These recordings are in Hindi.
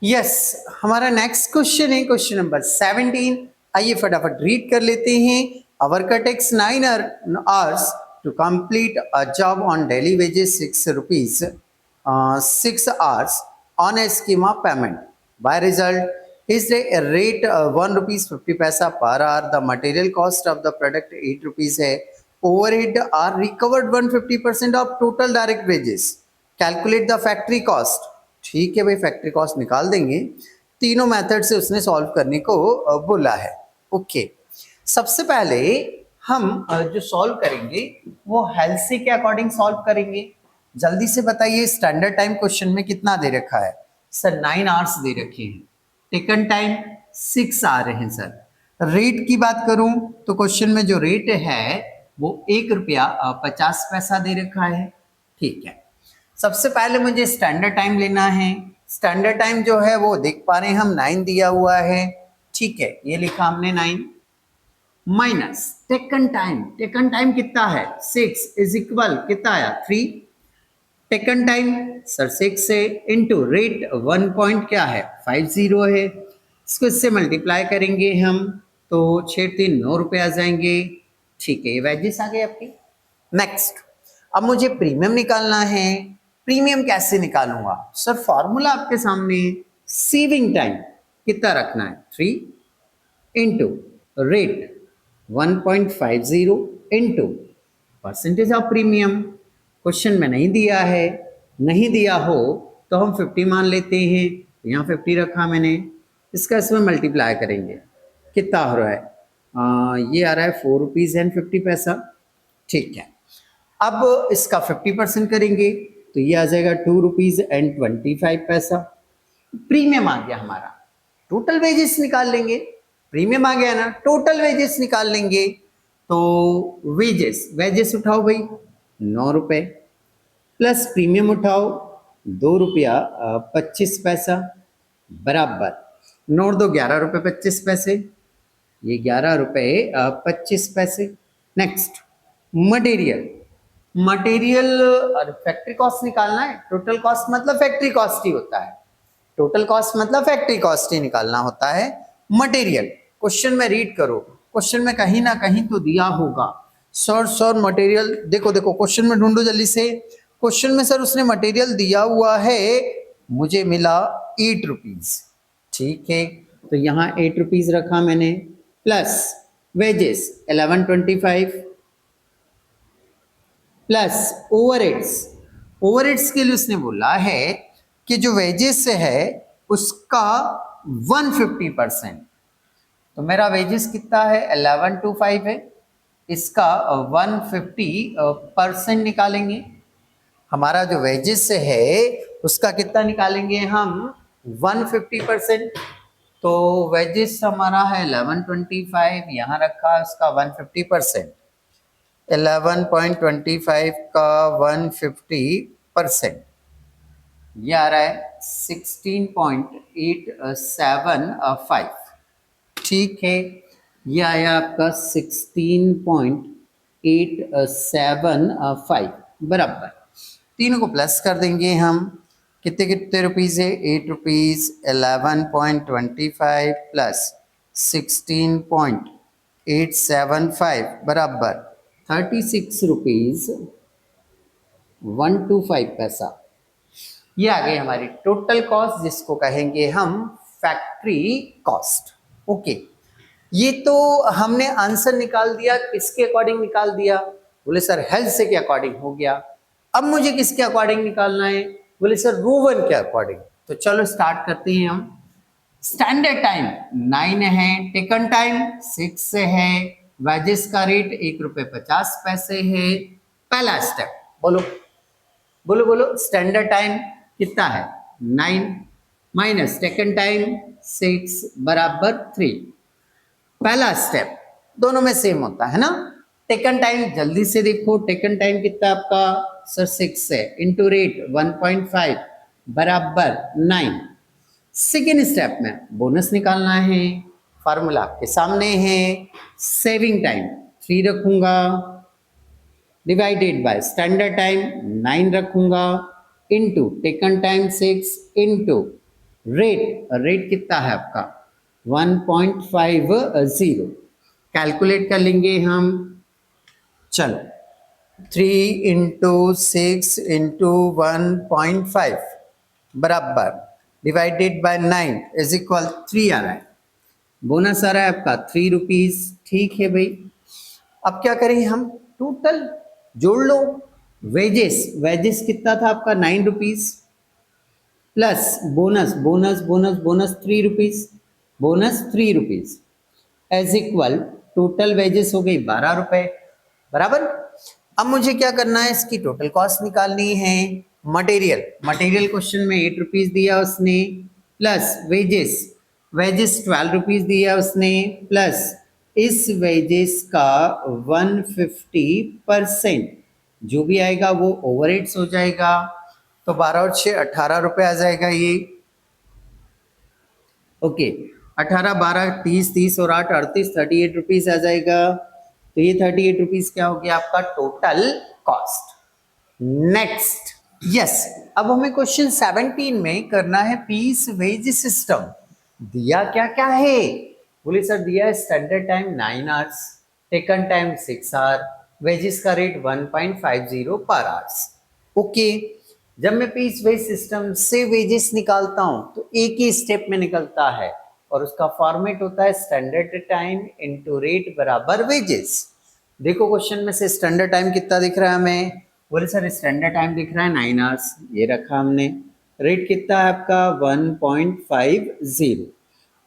यस, हमारा नेक्स्ट क्वेश्चन है क्वेश्चन नंबर 17। आइए फटाफट रीड कर लेते हैं। आवर का takes 9 hours to complete a job on daily wages 6 rupees 6 hours on a scheme of payment. By result is the rate 1 rupees 50 paisa per hour. The material cost of the product 8 rupees है. Overhead are recovered 150% of total direct wages. Calculate the factory cost. ठीक है भाई, फैक्ट्री कॉस्ट निकाल देंगे। तीनों मेथड से उसने सॉल्व करने को बोला है। ओके, सबसे पहले हम जो सॉल्व करेंगे वो हेल्सी के अकॉर्डिंग सॉल्व करेंगे। जल्दी से बताइए, स्टैंडर्ड टाइम क्वेश्चन में कितना दे रखा है सर? 9 hours दे रखे हैं। टेकन टाइम 6 आ रहे हैं सर। रेट की बात करूं तो क्वेश्चन में जो रेट है वो 1 रुपया 50 पैसा दे रखा है। ठीक है, सबसे पहले मुझे स्टैंडर्ड टाइम लेना है। स्टैंडर्ड टाइम जो है वो देख पा रहे हैं हम, 9 दिया हुआ है। ठीक है, ये लिखा हमने 9 minus taken time. Taken time कितना है? 6 इज इक्वल कितना आया? 3। टेकन टाइम सर 6 से इनटू रेट 1 पॉइंट क्या है? 50 है। इसको इससे मल्टीप्लाई करेंगे हम तो 6 3 9 रुपये आ जाएंगे। ठीक है, ये वैजेस आ गए आपके। नेक्स्ट, अब मुझे प्रीमियम निकालना है। प्रीमियम कैसे निकालूंगा सर? फॉर्मूला आपके सामने। सेविंग टाइम कितना रखना है? 3 into rate 1.50 into percentage of premium. Question में नहीं दिया है, नहीं दिया हो तो हम 50 मान लेते हैं। यहाँ 50 रखा मैंने, इसका इसमें मल्टीप्लाई करेंगे। कितना हो रहा है? ये आ रहा है 4 रुपीज़ एंड 50 पैसा। ठीक है, अब इसका 50% करेंगे तो ये आ जाएगा 2 रुपीज़ एंड 25 पैसा। प्रीमियम आ गया हमारा। टोटल वेजेस निकाल लेंगे। प्रीमियम आ गया ना, टोटल वेजेस निकाल लेंगे। तो वेजेस वेजेस उठाओ भाई 9 रुपए, प्लस प्रीमियम उठाओ 2 रुपया 25 पैसा, बराबर 9 दो 11 रुपये 25 पैसे, ये 11 रुपये 25 पैसे। Next, material. मटेरियल और फैक्ट्री कॉस्ट निकालना है। टोटल कॉस्ट मतलब फैक्ट्री कॉस्ट ही होता है। टोटल कॉस्ट मतलब फैक्ट्री कॉस्ट ही निकालना होता है। मटेरियल क्वेश्चन में रीड करो, क्वेश्चन में कहीं ना कहीं तो दिया होगा सर मटेरियल। देखो देखो क्वेश्चन में ढूंढो जल्दी से। क्वेश्चन में सर उसने मटेरियल दिया हुआ है, मुझे मिला 8 रुपीज। ठीक है, तो यहाँ 8 रुपीज रखा मैंने, plus wages 11.25 plus overheads. Overheads के लिए उसने बोला है कि जो वेजेस है उसका 150%। तो मेरा वेजेस कितना है? 1125 है, इसका 150% निकालेंगे। हमारा जो वेजेस है उसका कितना निकालेंगे हम? 150%। तो वेजेस हमारा है 1125, यहाँ रखा उसका 150%। 11.25 का 150%, ये आ रहा है 16.875। ठीक है, ये आया आपका 16.875 बराबर। तीनों को प्लस कर देंगे हम। कितने कितने रुपीज़ है? 8 रुपीज़ 11.25 प्लस 16.875 बराबर 36 रुपीज़ 125 पैसा। ये आ गई हमारी टोटल कॉस्ट, जिसको कहेंगे हम फैक्ट्री कॉस्ट। ओके, ये तो हमने आंसर निकाल दिया। किसके अकॉर्डिंग निकाल दिया? बोले सर हेल्थ से के अकॉर्डिंग हो गया। अब मुझे किसके अकॉर्डिंग निकालना है? बोले सर रोवन के अकॉर्डिंग। तो चलो स्टार्ट करते हैं हम। स्टैंडर्ड टाइम 9 है, टेकन टाइम 6 है, वेजेस का रेट 1 रुपये 50 पैसे है। पहला स्टेप बोलो बोलो बोलो, स्टैंडर्ड टाइम कितना है? 9 माइनस टेकन टाइम 6 बराबर 3। पहला स्टेप दोनों में सेम होता है ना। टेकन टाइम जल्दी से देखो, टेकन टाइम कितना आपका? सर 6 है, इंटू रेट 1.5 बराबर 9। सेकेंड स्टेप में बोनस निकालना है। फार्मूला आपके सामने है। सेविंग टाइम 3 रखूंगा, डिवाइडेड बाय स्टैंडर्ड टाइम 9 रखूंगा, into taken time 6 into rate कितना है आपका 1.50। कैलकुलेट कर लेंगे हम, चलो 3 × 6 × 1.5 बराबर डिवाइडेड बाय 9 इज इक्वल 3 आ रहा है। बोनस आ रहा है आपका 3 रुपीज। ठीक है भाई, अब क्या करें हम, टोटल जोड़ लो। वेजेस कितना था आपका 9 rupees, plus bonus bonus bonus bonus 3 rupees, bonus 3 rupees as equal total wages हो गई 12 रुपए बराबर। अब मुझे क्या करना है, इसकी टोटल कॉस्ट निकालनी है। मटेरियल क्वेश्चन में 8 रुपीज दिया उसने, प्लस वेजेस 12 रुपीज दिया उसने, प्लस इस वेजेस का 150% जो भी आएगा वो ओवरहेड्स हो जाएगा। तो 12 और 6 18 रुपए आ जाएगा ये। ओके 18 12 30 30 और 8 38 38 रुपीज आ जाएगा। तो ये 38 रुपीज क्या हो गया आपका टोटल कॉस्ट। नेक्स्ट, यस, अब हमें क्वेश्चन 17 में करना है पीस वेज सिस्टम। दिया क्या क्या है, बोले सर दिया है standard time 9 hours, taken time 6 hour, wages का रेट 1.50 पर आवर्स। ओके, जब मैं पीस वेज सिस्टम से वेजेस निकालता हूं तो एक ही स्टेप में निकलता है और उसका फॉर्मेट होता है स्टैंडर्ड टाइम इनटू रेट बराबर वेजेस। देखो क्वेश्चन में से स्टैंडर्ड टाइम कितना दिख रहा है हमें, बोले सर स्टैंडर्ड टाइम दिख रहा है 9 आवर्स, ये रखा हमने। रेट कितना है आपका 1.50।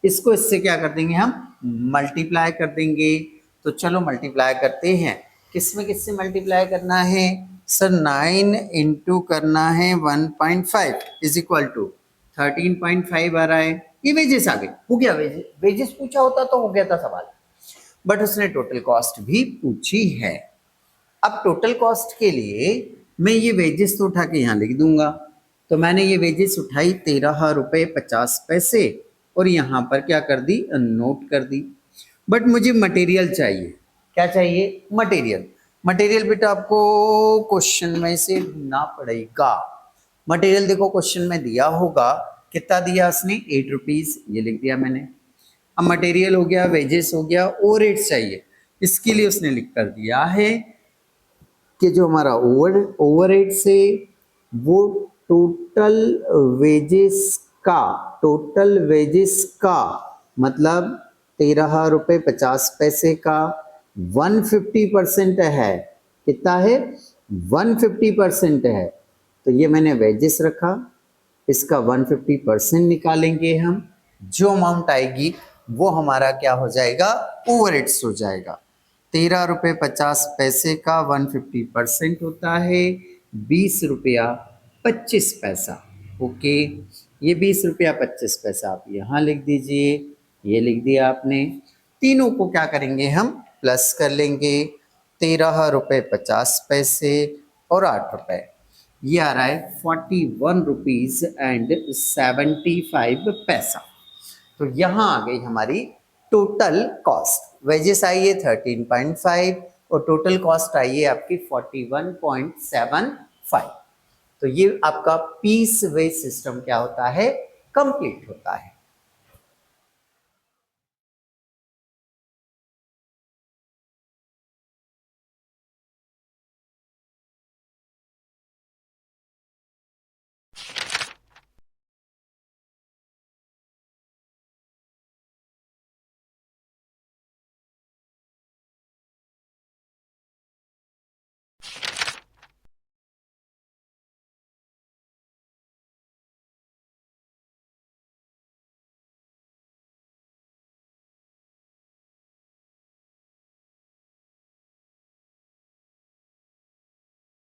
इसको इससे क्या कर देंगे हम, मल्टीप्लाई कर देंगे। तो चलो मल्टीप्लाई करते हैं। किससे मल्टीप्लाई करना है सर, 9 इंटू करना है 1.5 इज इक्वल टू 13.5 आ रहा है। ये वेजेस आ गए, हो गया वेजेस पूछा होता तो हो गया था सवाल, बट उसने टोटल कॉस्ट भी पूछी है। अब टोटल कॉस्ट के लिए मैं ये वेजेस तो उठा के यहाँ लिख दूंगा। तो मैंने ये वेजेस उठाई 13 रुपये 50 पैसे और यहाँ पर क्या कर दी, नोट कर दी। बट मुझे मटेरियल चाहिए, क्या चाहिए, मटेरियल बेटा आपको क्वेश्चन में से ढूंढना पड़ेगा। मटेरियल देखो क्वेश्चन में दिया होगा, कितना दिया उसने 8 रुपीज, ये लिख दिया मैंने। अब मटेरियल हो गया, वेजेस हो गया, ओवरहेड्स चाहिए। इसके लिए उसने लिख कर दिया है कि जो हमारा ओवरहेड्स है वो टोटल वेजेस का मतलब 13 रुपये 50 पैसे का 150% है। कितना है, 150% है। तो ये मैंने वेजेस रखा, इसका 150% निकालेंगे हम, जो अमाउंट आएगी वो हमारा क्या हो जाएगा, ओवरहेड्स हो जाएगा। 13 रुपये 50 पैसे का 150% होता है 20 रुपया 25 पैसा। ओके, ये 20 रुपया 25 पैसा आप यहाँ लिख दीजिए, ये लिख दिया आपने। तीनों को क्या करेंगे हम, प्लस कर लेंगे। 13 रुपये 50 पैसे और 8 रुपये, ये आ रहा है 41 रुपीज एंड 75 पैसा। तो यहाँ आ गई हमारी टोटल कॉस्ट। वेजेस आई है 13.5 और टोटल कॉस्ट आई है आपकी 41.75। तो ये आपका पीस वेज सिस्टम क्या होता है, कंप्लीट होता है।